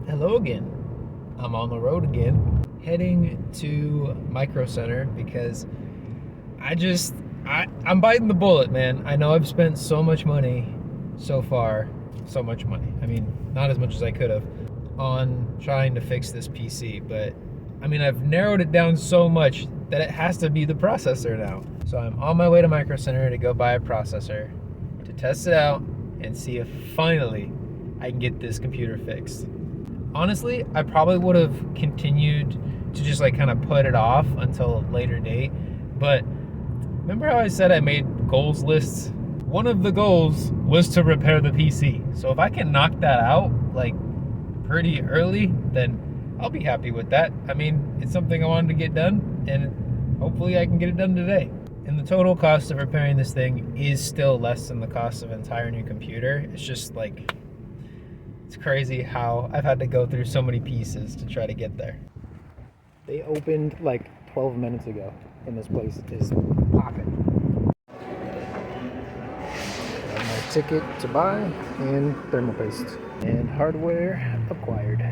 Hello again. I'm on the road again, heading to Micro Center because I just I'm biting the bullet, man. I know I've spent so much money so far, so much money. I mean, not as much as I could have on trying to fix this PC, but I mean, I've narrowed it down so much that it has to be the processor now. So I'm on my way to Micro Center to go buy a processor to test it out and see if finally I can get this computer fixed. Honestly, I probably would have continued to just like kind of put it off until a later date. But remember how I said I made goals lists? One of the goals was to repair the PC. So if I can knock that out like pretty early, then I'll be happy with that. I mean, it's something I wanted to get done, and hopefully I can get it done today. And the total cost of repairing this thing is still less than the cost of an entire new computer. It's just like it's crazy how I've had to go through so many pieces to try to get there. They opened like 12 minutes ago, and this place is popping. My ticket to buy, and thermal paste, and hardware acquired.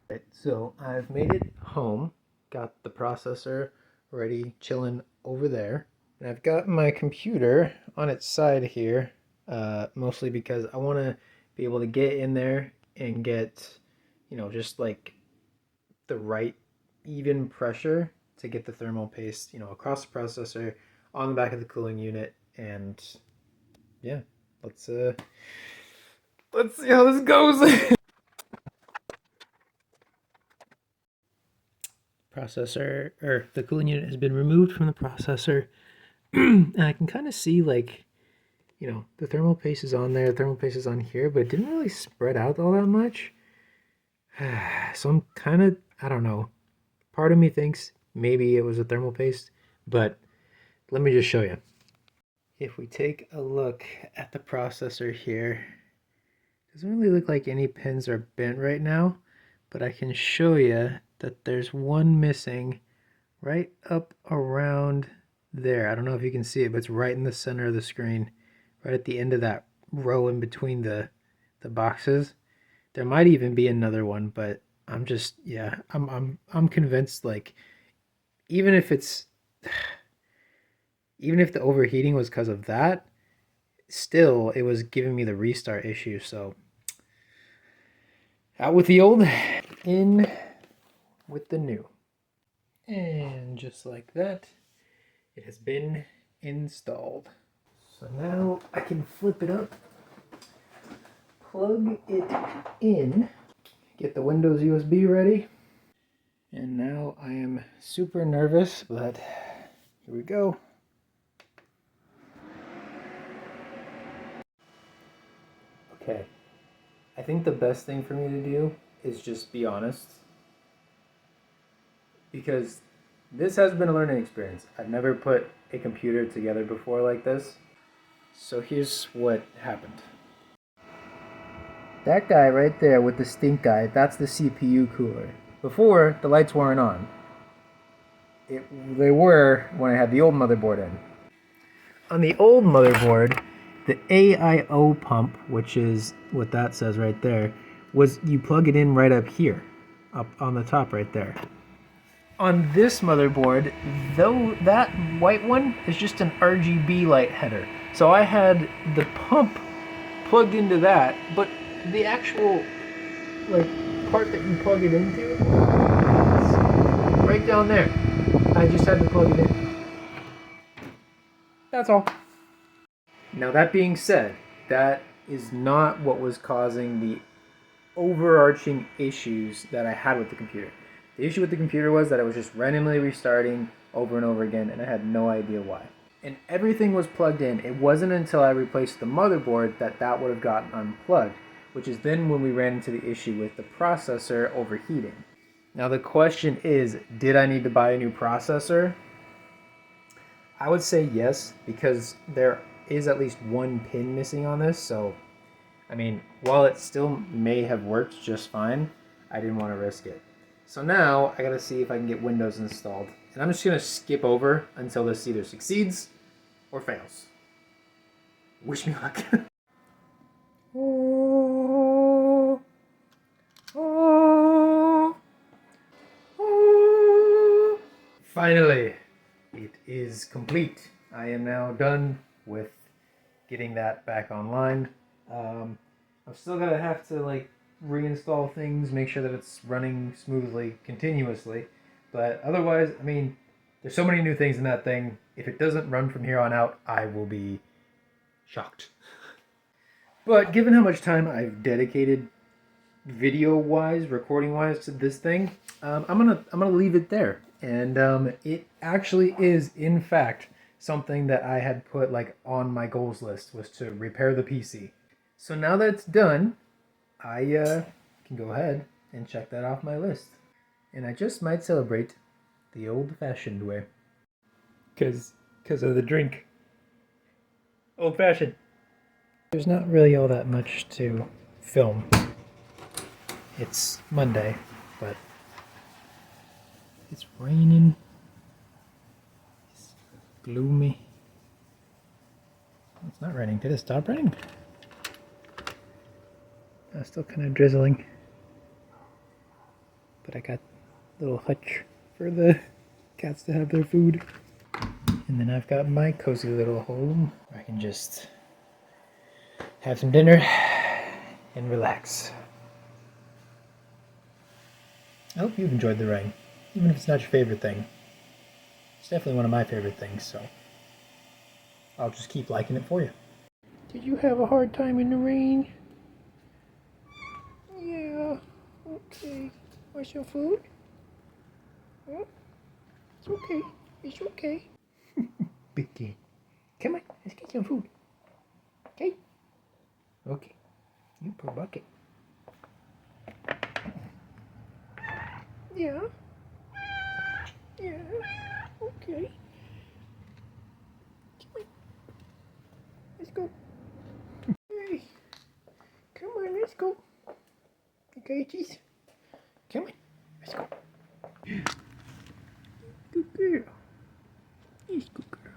Right, so I've made it home, got the processor ready, chilling over there, and I've got my computer on its side here. Mostly because I want to be able to get in there and get, just like the right even pressure to get the thermal paste, across the processor, on the back of the cooling unit, and yeah, let's see how this goes. Processor or the cooling unit has been removed from the processor, and I can kind of see like the thermal paste is on there, the thermal paste is on here, but it didn't really spread out all that much. So I'm kind of, I don't know. Part of me thinks maybe it was a thermal paste, but let me just show you. If we take a look at the processor here, it doesn't really look like any pins are bent right now, but I can show you that there's one missing right up around there. I don't know if you can see it, but it's right in the center of the screen, right at the end of that row in between the boxes. There might even be another one, but I'm just I'm convinced like even if it's even if the overheating was because of that, still it was giving me the restart issue. So out with the old, in with the new. And just like that, it has been installed. So now I can flip it up, plug it in, get the Windows USB ready. And now I am super nervous, but here we go. Okay, I think the best thing for me to do is just be honest, because this has been a learning experience. I've never put a computer together before like this. So here's what happened. That guy right there with the stink guy, that's the CPU cooler. Before, the lights weren't on. They were when I had the old motherboard in. On the old motherboard, the AIO pump, which is what that says right there, was you plug it in right up here, up on the top right there. On this motherboard, though, that white one is just an RGB light header. So I had the pump plugged into that, but the actual like part that you plug it into is right down there. I just had to plug it in. That's all. Now that being said, that is not what was causing the overarching issues that I had with the computer. The issue with the computer was that it was just randomly restarting over and over again, and I had no idea why. And everything was plugged in. It wasn't until I replaced the motherboard that that would have gotten unplugged, which is then when we ran into the issue with the processor overheating. Now the question is, did I need to buy a new processor? I would say yes, because there is at least one pin missing on this, so I mean, while it still may have worked just fine, I didn't want to risk it. So now I gotta see if I can get Windows installed. And I'm just gonna skip over until this either succeeds or fails. Wish me luck. Finally, it is complete. I am now done with getting that back online. I'm still gonna have to like reinstall things, make sure that it's running smoothly, continuously. But otherwise, I mean, there's so many new things in that thing. If it doesn't run from here on out, I will be shocked. But given how much time I've dedicated video-wise, recording-wise to this thing, I'm gonna leave it there. And it actually is, in fact, something that I had put like on my goals list was to repair the PC. So now that it's done, I can go ahead and check that off my list. And I just might celebrate the old-fashioned way. Cause of the drink. Old-fashioned. There's not really all that much to film. It's Monday, but it's raining. It's gloomy. It's not raining. Did it stop raining? It's still kind of drizzling. But I got a little hutch for the cats to have their food. And then I've got my cozy little home where I can just have some dinner and relax. I hope you've enjoyed the rain, even if it's not your favorite thing. It's definitely one of my favorite things, so I'll just keep liking it for you. Did you have a hard time in the rain? Yeah, okay. Want your food? Huh? It's okay. It's okay. Big kid. Come on, let's get some food. Okay? Okay. You poor bucket. Yeah. Yeah. Okay. Come on. Let's go. Hey. Come on, let's go. Okay, geez. Come on. Let's go. Good girl. Yes, good girl.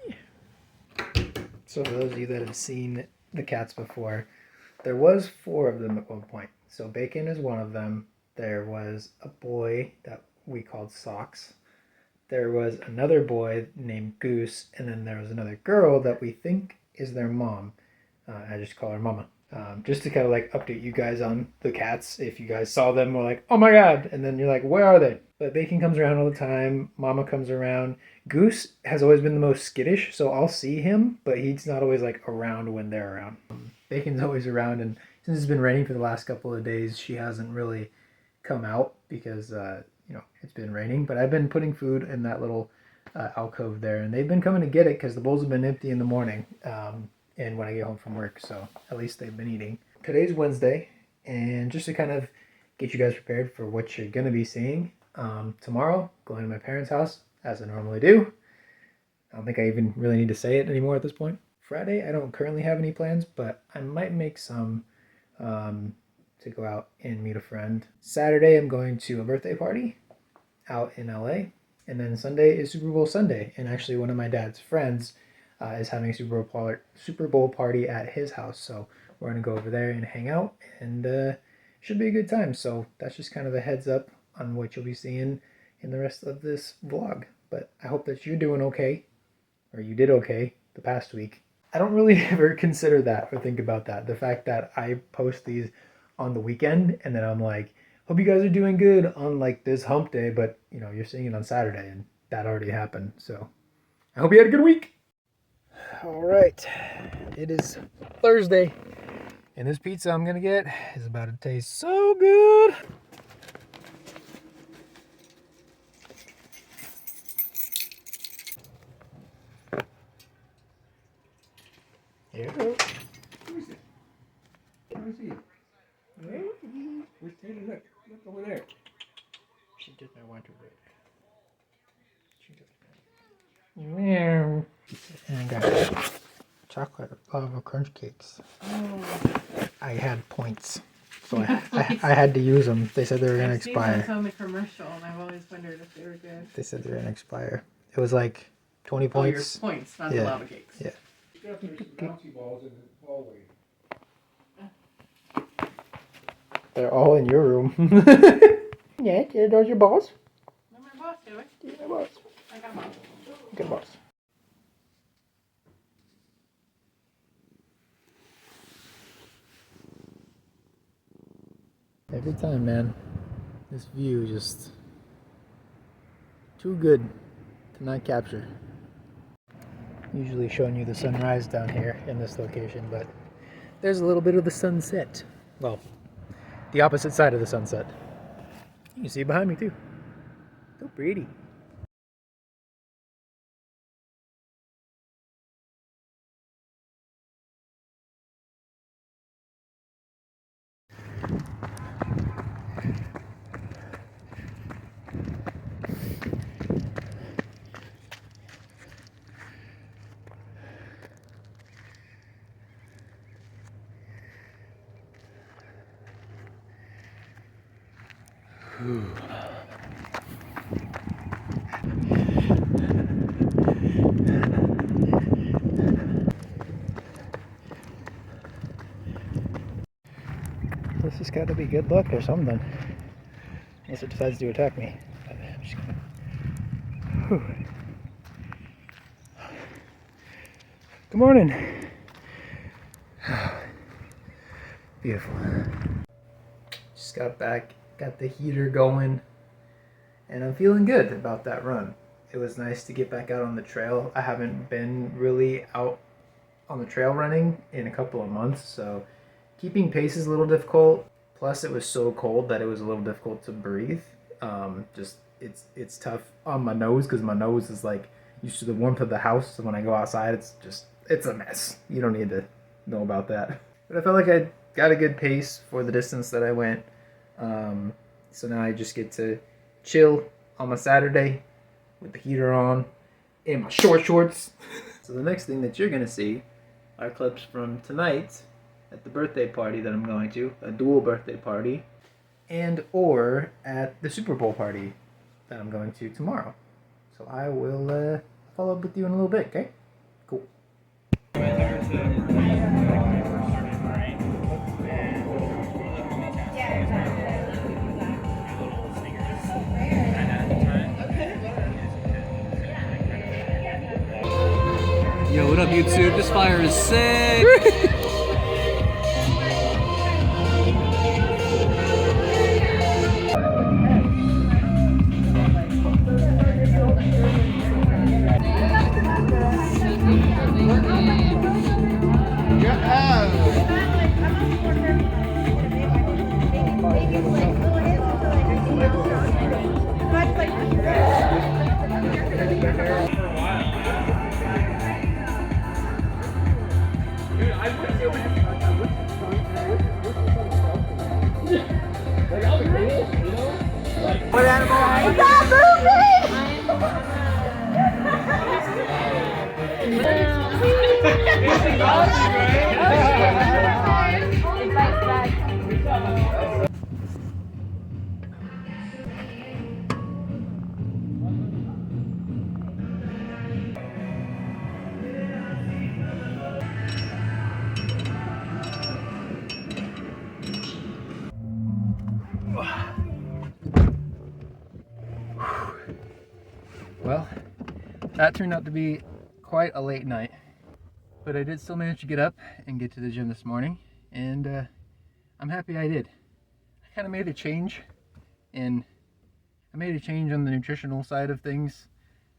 Yeah. So for those of you that have seen the cats before, there was 4 of them at one point. So Bacon is one of them. There was a boy that we called Socks. There was another boy named Goose, and then there was another girl that we think is their mom. I just call her Mama. Just to kind of like update you guys on the cats. If you guys saw them, we're like, oh my god, and then you're like, where are they? But Bacon comes around all the time. Mama comes around. Goose has always been the most skittish, so I'll see him, but he's not always like around when they're around. Bacon's always around, and since it's been raining for the last couple of days, she hasn't really come out because it's been raining. But I've been putting food in that little alcove there, and they've been coming to get it because the bowls have been empty in the morning and when I get home from work, so at least they've been eating. Today's Wednesday, and just to kind of get you guys prepared for what you're going to be seeing, tomorrow, going to my parents' house, as I normally do. I don't think I even really need to say it anymore at this point. Friday, I don't currently have any plans, but I might make some to go out and meet a friend. Saturday, I'm going to a birthday party out in LA. And then Sunday is Super Bowl Sunday. And actually, one of my dad's friends is having a Super Bowl party at his house. So we're going to go over there and hang out. And should be a good time. So that's just kind of a heads up on what you'll be seeing in the rest of this vlog. But I hope that you're doing okay. Or you did okay the past week. I don't really ever consider that or think about that. The fact that I post these on the weekend and then I'm like, hope you guys are doing good on like this hump day, but you're seeing it on Saturday and that already happened. So I hope you had a good week. All right, it is Thursday and this pizza I'm gonna get is about to taste so good. Here we go. Who is it? Who is he? Where's Taylor? Look over there. She did not want to wait. Meow. And I got chocolate lava crunch cakes. Oh. I had points, so I had to use them. They said they were gonna expire. I've seen them on the commercial, and I've always wondered if they were good. They said they were gonna expire. It was like 20 points. Oh, your points, not Yeah. the lava cakes. Yeah. There's some bouncy balls in the hallway. They're all in your room. Yeah, those are your balls. They're my boss Do it. Give me my box. I got mine. Good box. Every time, man. This view just too good to not capture. Usually showing you the sunrise down here in this location, but there's a little bit of the sunset. Well, the opposite side of the sunset. You can see it behind me too. So pretty. This has got to be good luck or something. Unless it decides to attack me. I'm just gonna... Whew. Good morning. Beautiful. Just got back, got the heater going, and I'm feeling good about that run. It was nice to get back out on the trail. I haven't been really out on the trail running in a couple of months, so keeping pace is a little difficult. Plus, it was so cold that it was a little difficult to breathe. It's tough on my nose because my nose is like used to the warmth of the house. So when I go outside, it's a mess. You don't need to know about that. But I felt like I got a good pace for the distance that I went. So now I just get to chill on my Saturday with the heater on and my shorts. So the next thing that you're gonna see are clips from tonight at the birthday party that I'm going to, a dual birthday party, and or at the Super Bowl party that I'm going to tomorrow. So I will follow up with you in a little bit, okay? Cool. Yo, what up, YouTube? This fire is sick! Well, that turned out to be quite a late night, but I did still manage to get up and get to the gym this morning, and I'm happy I did. I kind of made a change, and I made a change on the nutritional side of things,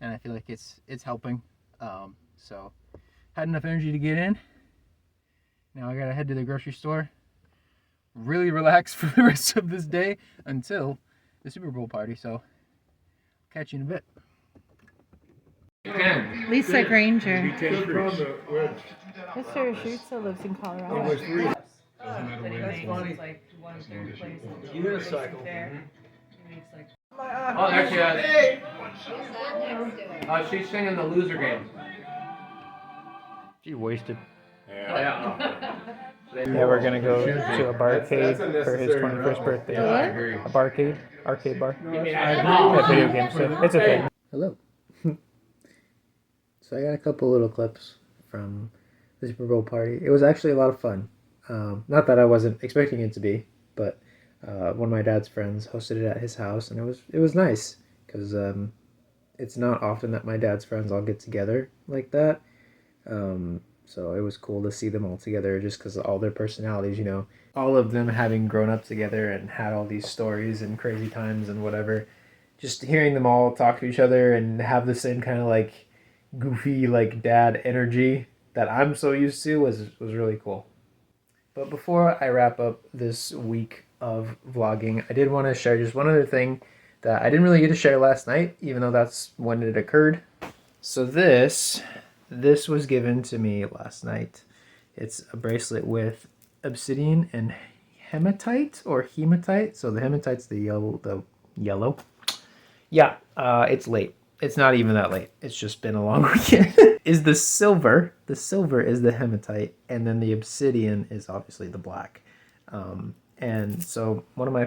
and I feel like it's helping. So had enough energy to get in. Now I gotta head to the grocery store, really relax for the rest of this day until the Super Bowl party. So catch you in a bit. Lisa Granger. Mr. Schuster lives in Colorado. Unicycle. Oh, actually, she's singing the loser game. She wasted. Yeah. Yeah, we're gonna go to a barcade for his 21st birthday. What? A barcade? Arcade bar? Yeah, video games, so it's a thing. Hello. So I got a couple little clips from the Super Bowl party. It was actually a lot of fun. Not that I wasn't expecting it to be, but one of my dad's friends hosted it at his house, and it was nice because it's not often that my dad's friends all get together like that. So it was cool to see them all together just because of all their personalities, you know. All of them having grown up together and had all these stories and crazy times and whatever. Just hearing them all talk to each other and have the same kind of like goofy like dad energy that I'm so used to was really cool. But before I wrap up this week of vlogging, I did want to share just one other thing that I didn't really get to share last night, even though that's when it occurred. So this was given to me last night. It's a bracelet with obsidian and hematite or hematite. So the hematite's the yellow. Yeah, it's late. It's not even that late. It's just been a long weekend. Is the silver. The silver is the hematite, and then the obsidian is obviously the black. And so one of my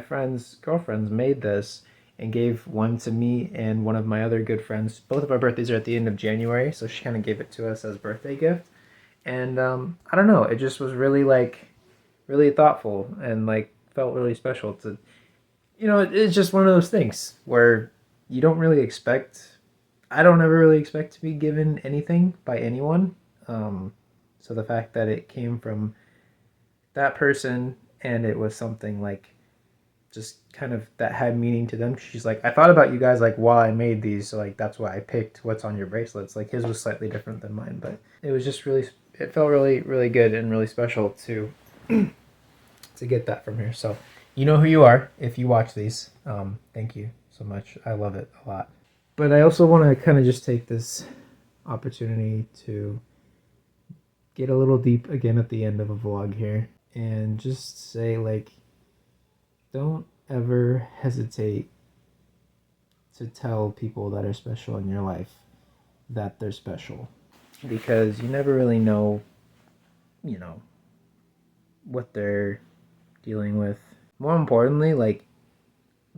girlfriends made this and gave one to me and one of my other good friends. Both of our birthdays are at the end of January, so she kind of gave it to us as a birthday gift. And I don't know, it just was really really thoughtful and like felt really special to, you know, it's just one of those things where you don't really expect, I don't ever really expect to be given anything by anyone. So the fact that it came from that person and it was something like just kind of that had meaning to them. She's like, I thought about you guys like while I made these, so like that's why I picked what's on your bracelets. Like his was slightly different than mine, but it was just really, it felt really good and really special to to get that from her. So you know who you are if you watch these. Thank you so much. I love it a lot. But I also want to kind of just take this opportunity to get a little deep again at the end of a vlog here and just say like, don't ever hesitate to tell people that are special in your life that they're special, because you never really know, you know, what they're dealing with. More importantly, like,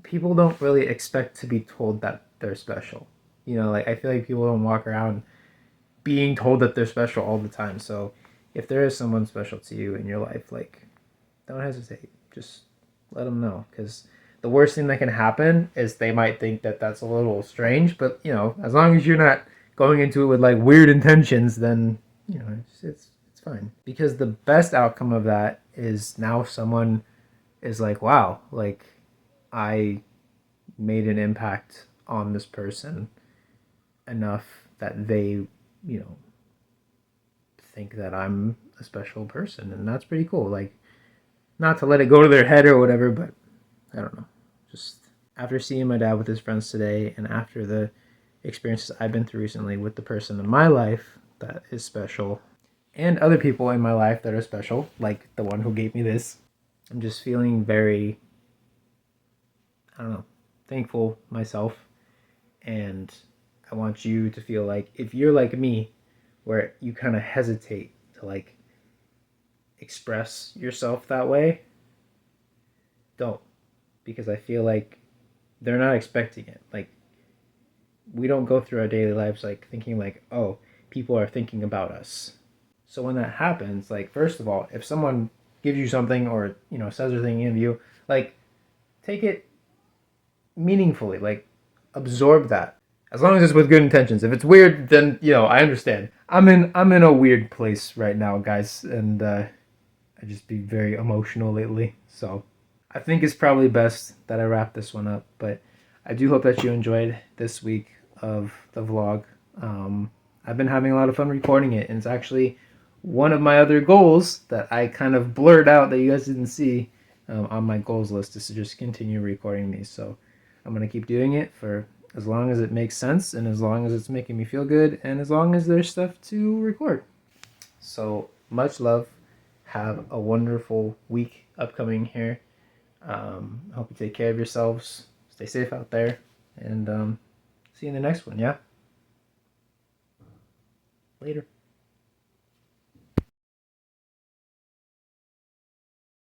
people don't really expect to be told that they're special. You know, like, I feel like people don't walk around being told that they're special all the time. So if there is someone special to you in your life, like, don't hesitate. Just let them know, because the worst thing that can happen is they might think that that's a little strange, but, you know, as long as you're not going into it with like weird intentions, then, you know, it's fine. Because the best outcome of that is now someone is like, wow, like I made an impact on this person enough that they, you know, think that I'm a special person, and that's pretty cool. Like, not to let it go to their head or whatever, but I don't know. Just after seeing my dad with his friends today, and after the experiences I've been through recently with the person in my life that is special, and other people in my life that are special, like the one who gave me this, I'm just feeling very, I don't know, thankful myself. And I want you to feel like if you're like me, where you kind of hesitate to like express yourself that way, don't. Because I feel like they're not expecting it. Like, we don't go through our daily lives like thinking like, oh, people are thinking about us. So when that happens, like, first of all, if someone gives you something or, you know, says they're thinking of you, like, take it meaningfully, like, absorb that. As long as it's with good intentions. If it's weird, then, you know, I understand. I'm in a weird place right now, guys, and I just be very emotional lately. So I think it's probably best that I wrap this one up. But I do hope that you enjoyed this week of the vlog. I've been having a lot of fun recording it, and it's actually one of my other goals that I kind of blurred out that you guys didn't see on my goals list, is to just continue recording these. So I'm going to keep doing it for as long as it makes sense, and as long as it's making me feel good, and as long as there's stuff to record. So much love. Have a wonderful week upcoming here. I hope you take care of yourselves. Stay safe out there, and see you in the next one, yeah? Later.